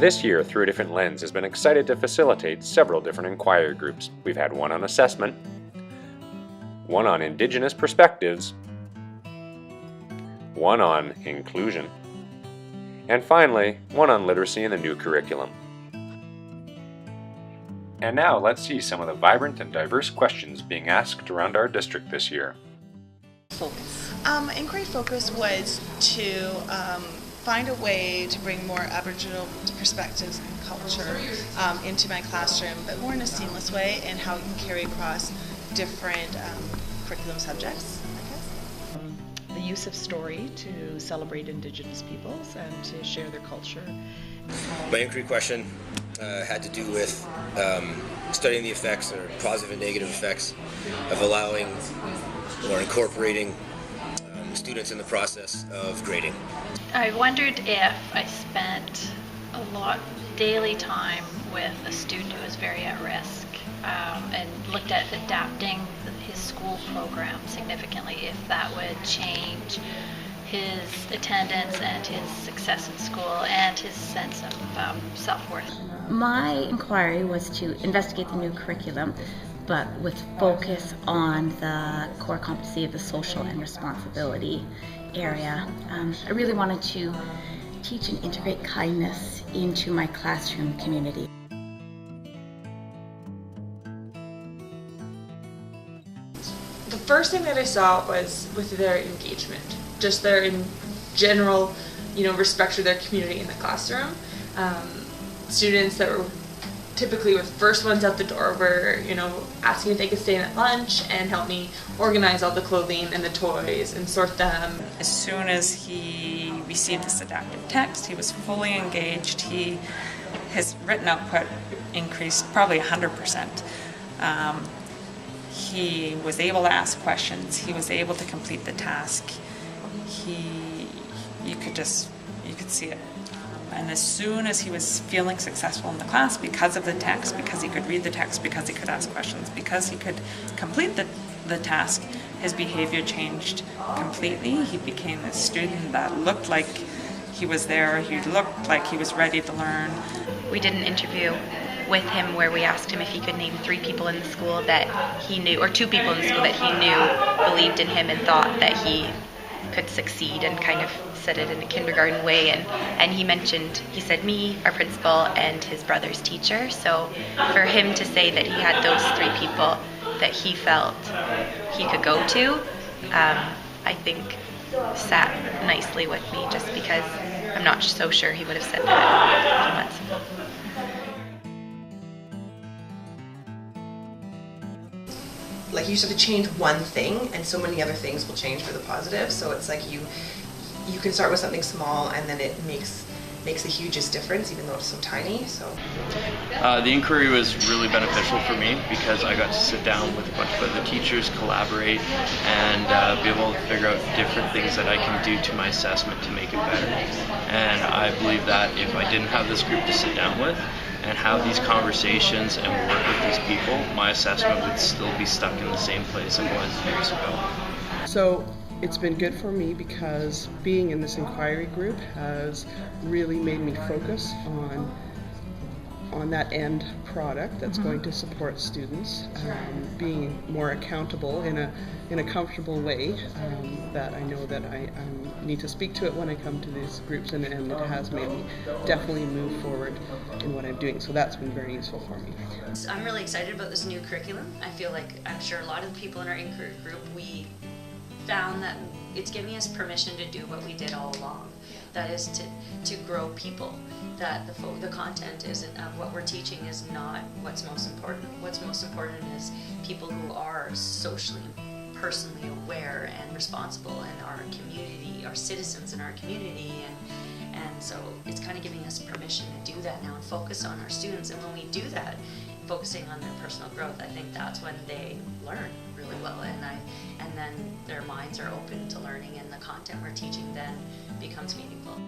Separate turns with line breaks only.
This year, Through a Different Lens has been excited to facilitate several different inquiry groups. We've had one on assessment, one on Indigenous perspectives, one on inclusion, and finally, one on literacy in the new curriculum. And now let's see some of the vibrant and diverse questions being asked around our district this year.
Inquiry focus was to find a way to bring more Aboriginal perspectives and culture into my classroom, but more in a seamless way, and how it can carry across different curriculum subjects, I guess.
The use of story to celebrate Indigenous peoples and to share their culture.
My inquiry question had to do with studying the effects, or positive and negative effects, of allowing or incorporating students in the process of grading.
I wondered if I spent a lot daily time with a student who was very at risk and looked at adapting his school program significantly, if that would change his attendance and his success in school and his sense of self-worth.
My inquiry was to investigate the new curriculum, but with focus on the core competency of the social and responsibility area. I really wanted to teach and integrate kindness into my classroom community.
The first thing that I saw was with their engagement, just their in general, respect for their community in the classroom. Students that were typically with first ones out the door were, asking if they could stay in at lunch and help me organize all the clothing and the toys and sort them.
As soon as he received this adaptive text, he was fully engaged. His written output increased probably 100%. He was able to ask questions. He was able to complete the task. You could see it. And as soon as he was feeling successful in the class, because of the text, because he could read the text, because he could ask questions, because he could complete the task, his behavior changed completely. He became a student that looked like he was there. He looked like he was ready to learn.
We did an interview with him where we asked him if he could name 3 people in the school that he knew, or 2 people in the school that he knew believed in him and thought that he could succeed, and kind of said it in a kindergarten way, and he said me, our principal, and his brother's teacher. So for him to say that he had those 3 people that he felt he could go to, I think sat nicely with me, just because I'm not so sure he would have said that a few months ago.
Like, you just have to change one thing and so many other things will change for the positive. So it's like you can start with something small and then it makes the hugest difference, even though it's so tiny. So
the inquiry was really beneficial for me because I got to sit down with a bunch of other teachers, collaborate, and be able to figure out different things that I can do to my assessment to make it better. And I believe that if I didn't have this group to sit down with and have these conversations and work with these people, my assessment would still be stuck in the same place it was years ago.
So it's been good for me because being in this inquiry group has really made me focus on that end product that's going to support students, being more accountable in a comfortable way, that I know that I need to speak to it when I come to these groups, and it has made me definitely move forward in what I'm doing. So that's been very useful for me.
I'm really excited about this new curriculum. I feel like I'm sure a lot of the people in our inquiry group, we found that it's giving us permission to do what we did all along. That is to grow people. That the content isn't of what we're teaching is not what's most important. What's most important is people who are socially and personally aware and responsible in our community, our citizens in our community, and so it's kind of giving us permission to do that now and focus on our students. And when we do that, focusing on their personal growth, I think that's when they learn really well, and then their minds are open to learning, and the content we're teaching then becomes meaningful.